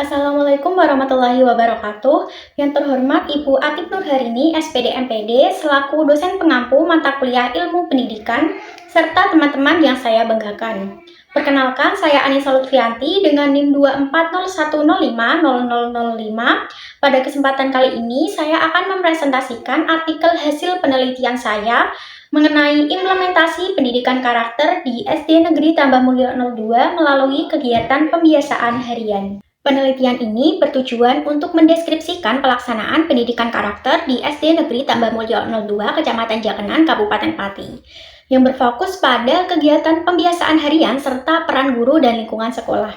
Assalamualaikum warahmatullahi wabarakatuh. Yang terhormat Ibu Atik Nurharini, SPD MPD, selaku dosen pengampu mata kuliah Ilmu Pendidikan, serta teman-teman yang saya banggakan. Perkenalkan, saya Anissa Lutfianti dengan NIM 24010500005. Pada kesempatan kali ini, saya akan mempresentasikan artikel hasil penelitian saya mengenai implementasi pendidikan karakter di SD Negeri Tambah Mulyo 02 melalui kegiatan pembiasaan harian. Penelitian ini bertujuan untuk mendeskripsikan pelaksanaan pendidikan karakter di SD Negeri Tambah Mulyo 02, Kecamatan Jakenan, Kabupaten Pati, yang berfokus pada kegiatan pembiasaan harian serta peran guru dan lingkungan sekolah.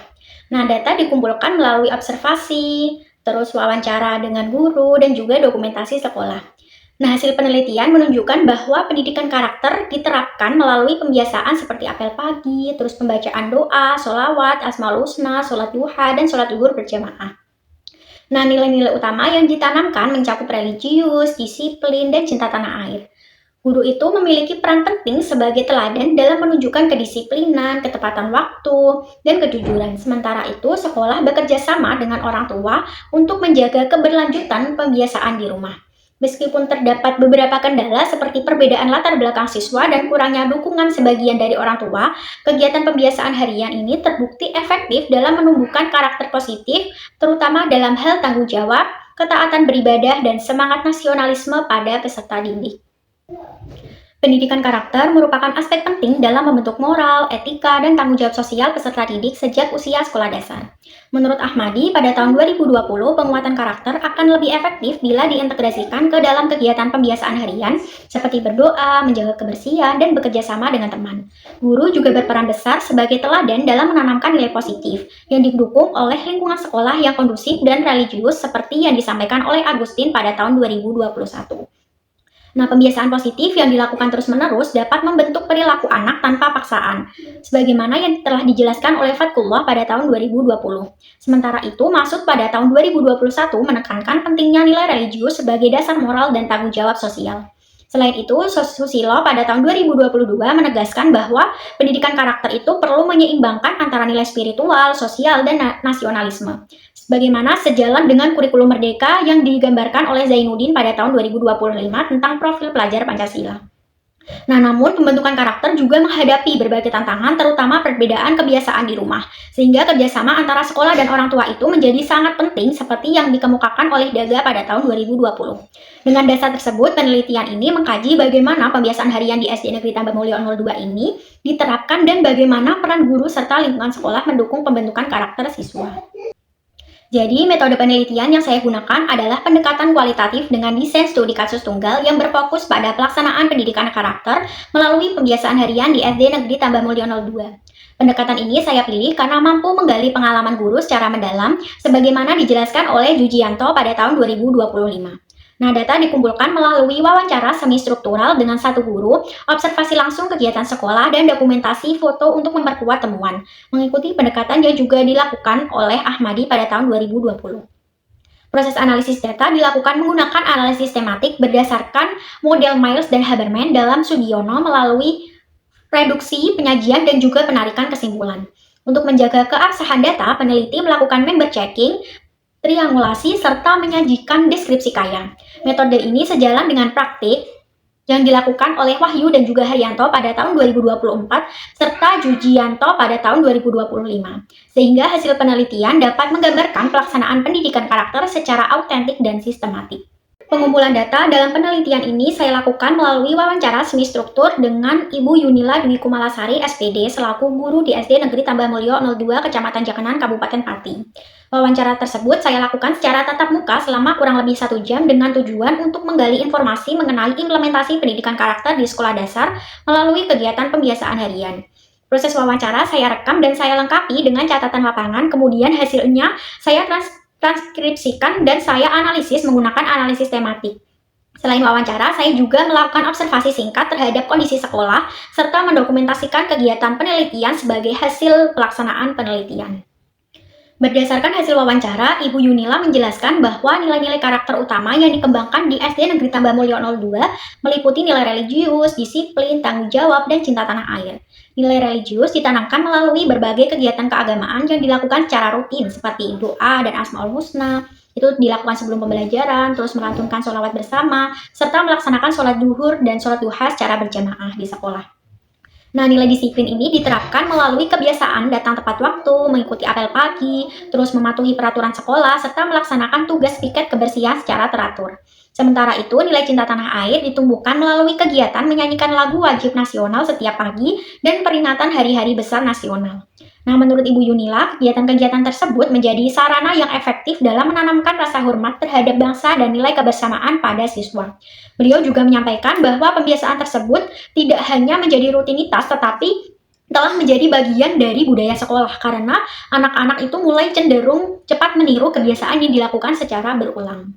Nah, data dikumpulkan melalui observasi, terus wawancara dengan guru, dan juga dokumentasi sekolah. Nah, hasil penelitian menunjukkan bahwa pendidikan karakter diterapkan melalui pembiasaan seperti apel pagi, terus pembacaan doa, sholawat, asmaul husna, sholat duha, dan sholat zuhur berjamaah. Nah, nilai-nilai utama yang ditanamkan mencakup religius, disiplin, dan cinta tanah air. Guru itu memiliki peran penting sebagai teladan dalam menunjukkan kedisiplinan, ketepatan waktu, dan kejujuran. Sementara itu, sekolah bekerja sama dengan orang tua untuk menjaga keberlanjutan pembiasaan di rumah. Meskipun terdapat beberapa kendala seperti perbedaan latar belakang siswa dan kurangnya dukungan sebagian dari orang tua, kegiatan pembiasaan harian ini terbukti efektif dalam menumbuhkan karakter positif, terutama dalam hal tanggung jawab, ketaatan beribadah, dan semangat nasionalisme pada peserta didik. Pendidikan karakter merupakan aspek penting dalam membentuk moral, etika, dan tanggung jawab sosial peserta didik sejak usia sekolah dasar. Menurut Ahmadi, pada tahun 2020, penguatan karakter akan lebih efektif bila diintegrasikan ke dalam kegiatan pembiasaan harian seperti berdoa, menjaga kebersihan, dan bekerja sama dengan teman. Guru juga berperan besar sebagai teladan dalam menanamkan nilai positif yang didukung oleh lingkungan sekolah yang kondusif dan religius seperti yang disampaikan oleh Agustin pada tahun 2021. Nah, pembiasaan positif yang dilakukan terus-menerus dapat membentuk perilaku anak tanpa paksaan, sebagaimana yang telah dijelaskan oleh Fatkullah pada tahun 2020. Sementara itu, Maksud pada tahun 2021 menekankan pentingnya nilai religius sebagai dasar moral dan tanggung jawab sosial. Selain itu, Susilo pada tahun 2022 menegaskan bahwa pendidikan karakter itu perlu menyeimbangkan antara nilai spiritual, sosial, dan nasionalisme. Bagaimana sejalan dengan kurikulum merdeka yang digambarkan oleh Zainuddin pada tahun 2025 tentang profil pelajar Pancasila. Nah, namun pembentukan karakter juga menghadapi berbagai tantangan, terutama perbedaan kebiasaan di rumah, sehingga kerjasama antara sekolah dan orang tua itu menjadi sangat penting seperti yang dikemukakan oleh Daga pada tahun 2020. Dengan dasar tersebut, penelitian ini mengkaji bagaimana pembiasaan harian di SD Negeri Tambah Mulyo 02 ini diterapkan dan bagaimana peran guru serta lingkungan sekolah mendukung pembentukan karakter siswa. Jadi, metode penelitian yang saya gunakan adalah pendekatan kualitatif dengan desain studi kasus tunggal yang berfokus pada pelaksanaan pendidikan karakter melalui pembiasaan harian di SD Negeri Tambah Mulyo 02. Pendekatan ini saya pilih karena mampu menggali pengalaman guru secara mendalam, sebagaimana dijelaskan oleh Jujianto pada tahun 2025. Nah, data dikumpulkan melalui wawancara semi-struktural dengan satu guru, observasi langsung kegiatan sekolah, dan dokumentasi foto untuk memperkuat temuan, mengikuti pendekatan yang juga dilakukan oleh Ahmadi pada tahun 2020. Proses analisis data dilakukan menggunakan analisis tematik berdasarkan model Miles dan Haberman dalam Sugiono melalui reduksi, penyajian, dan juga penarikan kesimpulan. Untuk menjaga keabsahan data, peneliti melakukan member checking, triangulasi, serta menyajikan deskripsi kaya. Metode ini sejalan dengan praktik yang dilakukan oleh Wahyu dan juga Haryanto pada tahun 2024 serta Jujianto pada tahun 2025. Sehingga hasil penelitian dapat menggambarkan pelaksanaan pendidikan karakter secara autentik dan sistematik. Pengumpulan data dalam penelitian ini saya lakukan melalui wawancara semi-struktur dengan Ibu Yunila Dwi Kumalasari, SPD, selaku guru di SD Negeri Tambah Mulyo 02, Kecamatan Jakenan, Kabupaten Pati. Wawancara tersebut saya lakukan secara tatap muka selama kurang lebih 1 jam dengan tujuan untuk menggali informasi mengenai implementasi pendidikan karakter di sekolah dasar melalui kegiatan pembiasaan harian. Proses wawancara saya rekam dan saya lengkapi dengan catatan lapangan, kemudian hasilnya saya transkripsikan dan saya analisis menggunakan analisis tematik. Selain wawancara, saya juga melakukan observasi singkat terhadap kondisi sekolah serta mendokumentasikan kegiatan penelitian sebagai hasil pelaksanaan penelitian. Berdasarkan hasil wawancara, Ibu Yunila menjelaskan bahwa nilai-nilai karakter utama yang dikembangkan di SD Negeri Tambah Mulyo 02 meliputi nilai religius, disiplin, tanggung jawab, dan cinta tanah air. Nilai religius ditanamkan melalui berbagai kegiatan keagamaan yang dilakukan secara rutin seperti doa dan Asmaul Husna. Itu dilakukan sebelum pembelajaran, terus melantunkan sholawat bersama, serta melaksanakan sholat duhur dan sholat duha secara berjamaah di sekolah. Nah, nilai disiplin ini diterapkan melalui kebiasaan datang tepat waktu, mengikuti apel pagi, terus mematuhi peraturan sekolah, serta melaksanakan tugas piket kebersihan secara teratur. Sementara itu, nilai cinta tanah air ditumbuhkan melalui kegiatan menyanyikan lagu wajib nasional setiap pagi dan peringatan hari-hari besar nasional. Nah, menurut Ibu Yunila, kegiatan-kegiatan tersebut menjadi sarana yang efektif dalam menanamkan rasa hormat terhadap bangsa dan nilai kebersamaan pada siswa. Beliau juga menyampaikan bahwa pembiasaan tersebut tidak hanya menjadi rutinitas, tetapi telah menjadi bagian dari budaya sekolah karena anak-anak itu mulai cenderung cepat meniru kebiasaan yang dilakukan secara berulang.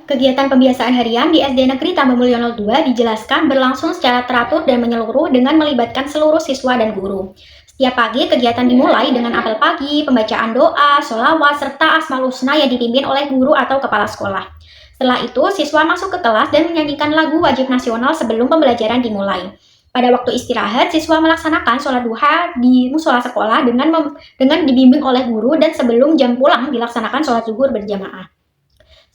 Kegiatan pembiasaan harian di SD Negeri Tambamulyo 02 dijelaskan berlangsung secara teratur dan menyeluruh dengan melibatkan seluruh siswa dan guru. Setiap pagi, kegiatan dimulai dengan apel pagi, pembacaan doa, sholawat, serta Asmaul Husna yang dipimpin oleh guru atau kepala sekolah. Setelah itu, siswa masuk ke kelas dan menyanyikan lagu wajib nasional sebelum pembelajaran dimulai. Pada waktu istirahat, siswa melaksanakan sholat duha di musola sekolah dengan dibimbing oleh guru dan sebelum jam pulang dilaksanakan sholat zuhur berjamaah.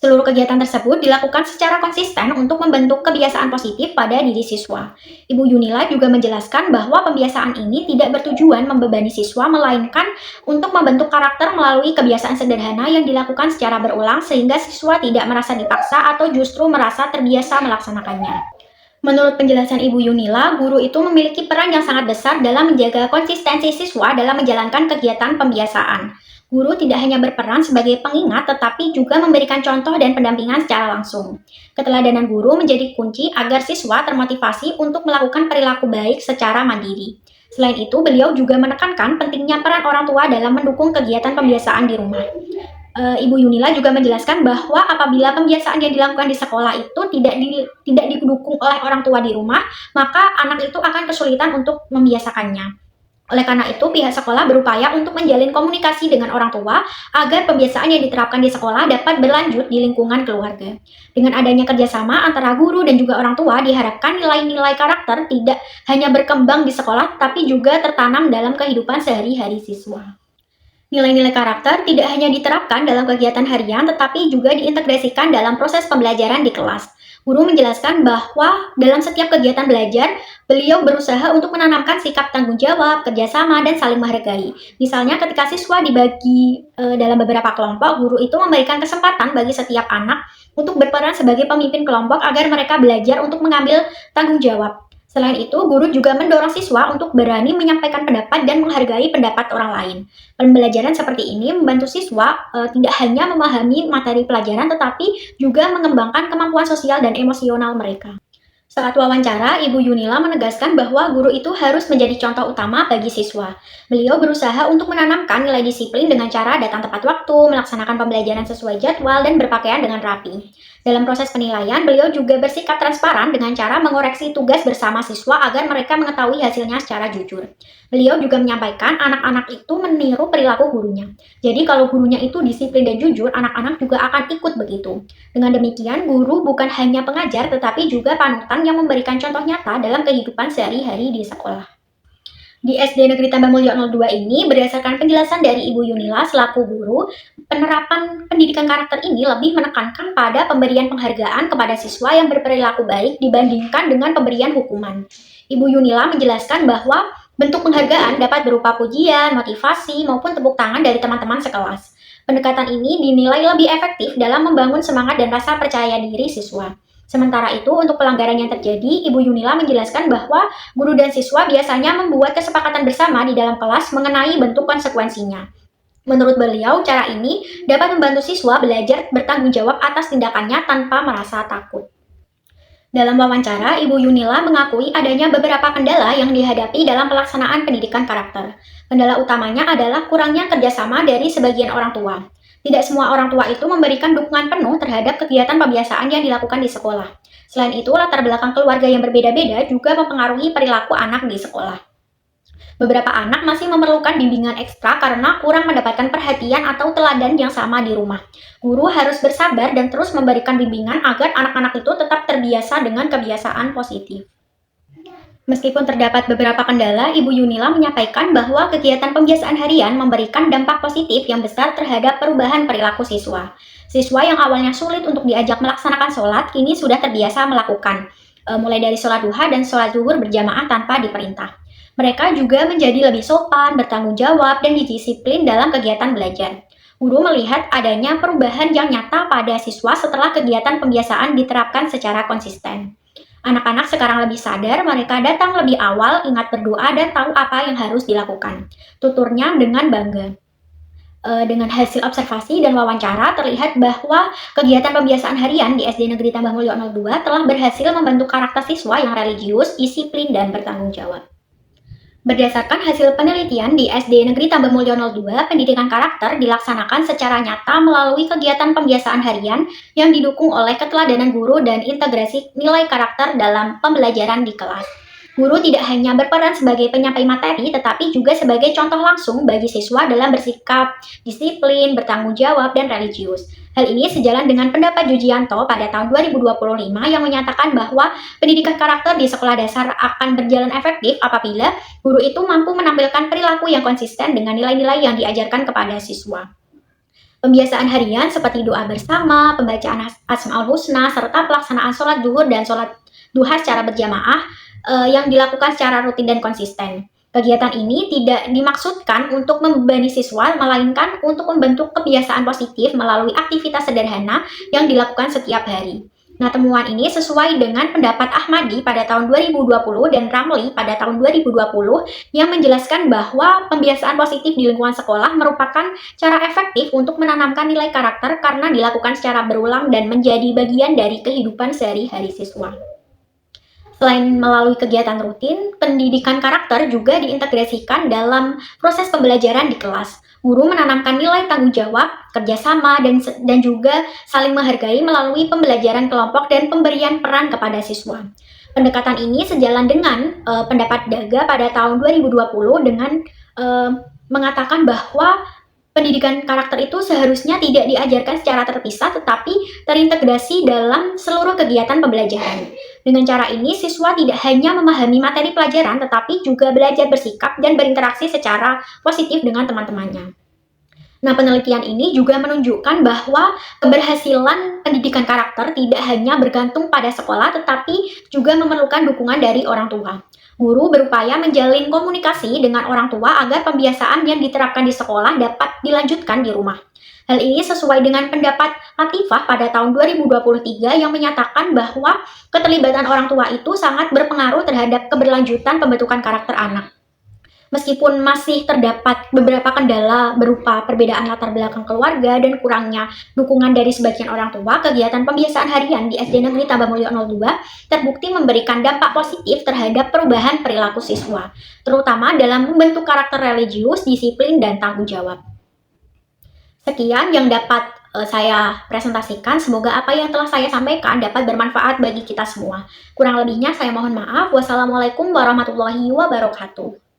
Seluruh kegiatan tersebut dilakukan secara konsisten untuk membentuk kebiasaan positif pada diri siswa. Ibu Yunila juga menjelaskan bahwa pembiasaan ini tidak bertujuan membebani siswa, melainkan untuk membentuk karakter melalui kebiasaan sederhana yang dilakukan secara berulang sehingga siswa tidak merasa dipaksa atau justru merasa terbiasa melaksanakannya. Menurut penjelasan Ibu Yunila, guru itu memiliki peran yang sangat besar dalam menjaga konsistensi siswa dalam menjalankan kegiatan pembiasaan. Guru tidak hanya berperan sebagai pengingat, tetapi juga memberikan contoh dan pendampingan secara langsung. Keteladanan guru menjadi kunci agar siswa termotivasi untuk melakukan perilaku baik secara mandiri. Selain itu, beliau juga menekankan pentingnya peran orang tua dalam mendukung kegiatan pembiasaan di rumah. Ibu Yunila juga menjelaskan bahwa apabila pembiasaan yang dilakukan di sekolah itu tidak didukung oleh orang tua di rumah, maka anak itu akan kesulitan untuk membiasakannya. Oleh karena itu, pihak sekolah berupaya untuk menjalin komunikasi dengan orang tua agar pembiasaan yang diterapkan di sekolah dapat berlanjut di lingkungan keluarga. Dengan adanya kerjasama antara guru dan juga orang tua, diharapkan nilai-nilai karakter tidak hanya berkembang di sekolah, tapi juga tertanam dalam kehidupan sehari-hari siswa. Nilai-nilai karakter tidak hanya diterapkan dalam kegiatan harian, tetapi juga diintegrasikan dalam proses pembelajaran di kelas. Guru menjelaskan bahwa dalam setiap kegiatan belajar, beliau berusaha untuk menanamkan sikap tanggung jawab, kerjasama, dan saling menghargai. Misalnya ketika siswa dibagi dalam beberapa kelompok, guru itu memberikan kesempatan bagi setiap anak untuk berperan sebagai pemimpin kelompok agar mereka belajar untuk mengambil tanggung jawab. Selain itu, guru juga mendorong siswa untuk berani menyampaikan pendapat dan menghargai pendapat orang lain. Pembelajaran seperti ini membantu siswa tidak hanya memahami materi pelajaran, tetapi juga mengembangkan kemampuan sosial dan emosional mereka. Saat wawancara, Ibu Yunila menegaskan bahwa guru itu harus menjadi contoh utama bagi siswa. Beliau berusaha untuk menanamkan nilai disiplin dengan cara datang tepat waktu, melaksanakan pembelajaran sesuai jadwal, dan berpakaian dengan rapi. Dalam proses penilaian, beliau juga bersikap transparan dengan cara mengoreksi tugas bersama siswa agar mereka mengetahui hasilnya secara jujur. Beliau juga menyampaikan anak-anak itu meniru perilaku gurunya. Jadi kalau gurunya itu disiplin dan jujur, anak-anak juga akan ikut begitu. Dengan demikian, guru bukan hanya pengajar tetapi juga panutan yang memberikan contoh nyata dalam kehidupan sehari-hari di sekolah. Di SD Negeri Tambamulyo 02 ini, berdasarkan penjelasan dari Ibu Yunila selaku guru, penerapan pendidikan karakter ini lebih menekankan pada pemberian penghargaan kepada siswa yang berperilaku baik dibandingkan dengan pemberian hukuman. Ibu Yunila menjelaskan bahwa bentuk penghargaan dapat berupa pujian, motivasi, maupun tepuk tangan dari teman-teman sekelas. Pendekatan ini dinilai lebih efektif dalam membangun semangat dan rasa percaya diri siswa. Sementara itu, untuk pelanggaran yang terjadi, Ibu Yunila menjelaskan bahwa guru dan siswa biasanya membuat kesepakatan bersama di dalam kelas mengenai bentuk konsekuensinya. Menurut beliau, cara ini dapat membantu siswa belajar bertanggung jawab atas tindakannya tanpa merasa takut. Dalam wawancara, Ibu Yunila mengakui adanya beberapa kendala yang dihadapi dalam pelaksanaan pendidikan karakter. Kendala utamanya adalah kurangnya kerjasama dari sebagian orang tua. Tidak semua orang tua itu memberikan dukungan penuh terhadap kegiatan pembiasaan yang dilakukan di sekolah. Selain itu, latar belakang keluarga yang berbeda-beda juga mempengaruhi perilaku anak di sekolah. Beberapa anak masih memerlukan bimbingan ekstra karena kurang mendapatkan perhatian atau teladan yang sama di rumah. Guru harus bersabar dan terus memberikan bimbingan agar anak-anak itu tetap terbiasa dengan kebiasaan positif. Meskipun terdapat beberapa kendala, Ibu Yunila menyampaikan bahwa kegiatan pembiasaan harian memberikan dampak positif yang besar terhadap perubahan perilaku siswa. Siswa yang awalnya sulit untuk diajak melaksanakan sholat, kini sudah terbiasa melakukan, mulai dari sholat duha dan sholat zuhur berjamaah tanpa diperintah. Mereka juga menjadi lebih sopan, bertanggung jawab, dan disiplin dalam kegiatan belajar. Guru melihat adanya perubahan yang nyata pada siswa setelah kegiatan pembiasaan diterapkan secara konsisten. Anak-anak sekarang lebih sadar, mereka datang lebih awal, ingat berdoa, dan tahu apa yang harus dilakukan. Tuturnya dengan bangga. Dengan hasil observasi dan wawancara, terlihat bahwa kegiatan pembiasaan harian di SD Negeri Tambah Mulyo 02 telah berhasil membentuk karakter siswa yang religius, disiplin, dan bertanggung jawab. Berdasarkan hasil penelitian di SD Negeri Tambah Mulyo 02, pendidikan karakter dilaksanakan secara nyata melalui kegiatan pembiasaan harian yang didukung oleh keteladanan guru dan integrasi nilai karakter dalam pembelajaran di kelas. Guru tidak hanya berperan sebagai penyampai materi, tetapi juga sebagai contoh langsung bagi siswa dalam bersikap disiplin, bertanggung jawab, dan religius. Hal ini sejalan dengan pendapat Jujianto pada tahun 2025 yang menyatakan bahwa pendidikan karakter di sekolah dasar akan berjalan efektif apabila guru itu mampu menampilkan perilaku yang konsisten dengan nilai-nilai yang diajarkan kepada siswa. Pembiasaan harian seperti doa bersama, pembacaan Asmaul Husna, serta pelaksanaan sholat zuhur dan sholat duha secara berjamaah yang dilakukan secara rutin dan konsisten. Kegiatan ini tidak dimaksudkan untuk membebani siswa, melainkan untuk membentuk kebiasaan positif melalui aktivitas sederhana yang dilakukan setiap hari. Nah, temuan ini sesuai dengan pendapat Ahmadi pada tahun 2020 dan Ramli pada tahun 2020 yang menjelaskan bahwa pembiasaan positif di lingkungan sekolah merupakan cara efektif untuk menanamkan nilai karakter karena dilakukan secara berulang dan menjadi bagian dari kehidupan sehari-hari siswa. Selain melalui kegiatan rutin, pendidikan karakter juga diintegrasikan dalam proses pembelajaran di kelas. Guru menanamkan nilai tanggung jawab, kerjasama, dan juga saling menghargai melalui pembelajaran kelompok dan pemberian peran kepada siswa. Pendekatan ini sejalan dengan pendapat Daga pada tahun 2020 dengan mengatakan bahwa pendidikan karakter itu seharusnya tidak diajarkan secara terpisah, tetapi terintegrasi dalam seluruh kegiatan pembelajaran. Dengan cara ini, siswa tidak hanya memahami materi pelajaran, tetapi juga belajar bersikap dan berinteraksi secara positif dengan teman-temannya. Nah, penelitian ini juga menunjukkan bahwa keberhasilan pendidikan karakter tidak hanya bergantung pada sekolah, tetapi juga memerlukan dukungan dari orang tua. Guru berupaya menjalin komunikasi dengan orang tua agar pembiasaan yang diterapkan di sekolah dapat dilanjutkan di rumah. Hal ini sesuai dengan pendapat Latifah pada tahun 2023 yang menyatakan bahwa keterlibatan orang tua itu sangat berpengaruh terhadap keberlanjutan pembentukan karakter anak. Meskipun masih terdapat beberapa kendala berupa perbedaan latar belakang keluarga dan kurangnya dukungan dari sebagian orang tua, kegiatan pembiasaan harian di SD Negeri Tambah Mulyo 02 terbukti memberikan dampak positif terhadap perubahan perilaku siswa, terutama dalam membentuk karakter religius, disiplin, dan tanggung jawab. Sekian yang dapat saya presentasikan. Semoga apa yang telah saya sampaikan dapat bermanfaat bagi kita semua. Kurang lebihnya saya mohon maaf. Wassalamualaikum warahmatullahi wabarakatuh.